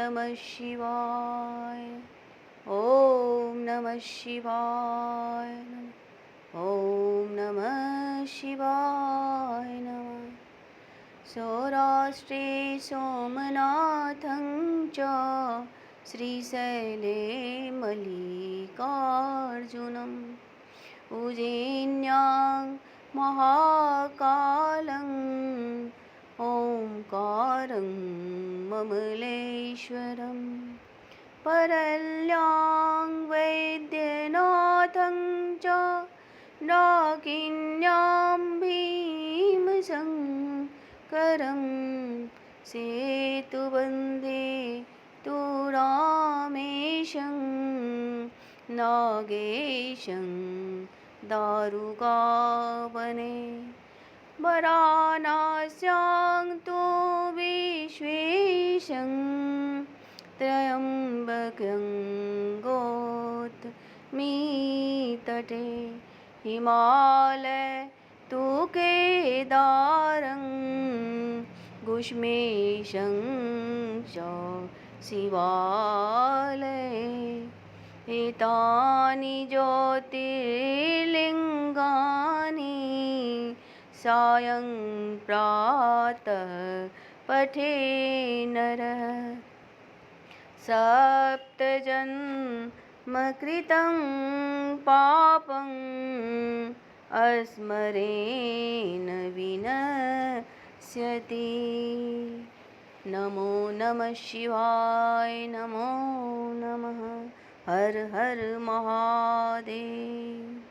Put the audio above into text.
नमः शिवाय। ॐ नमः शिवाय। ॐ नमः शिवाय नमः। सौराष्ट्रे सोमनाथं च श्रीशैले मल्लिकार्जुनम् उज्जयिन्यां महाकालं ओंकारं ममलेश्वरं परल्यां वैद्यनाथं च डाकिन्यां भीमशङ्करं सेतुबन्धे तु रामेशं नागेशं दारुकावने वरानस्यां तु विश्वेशं त्र्यम्बकं गौतमीतटे हिमालय तु केदारं गुष्मेशं च शिवालये एतानि ज्योतिर्लिङ्गानि सायं प्रातः पठे नरः सप्तजन्मकृतं पापम् अस्मरेण विनश्यति। नमो नमः शिवाय। नमो नमः। हर हर महादेव।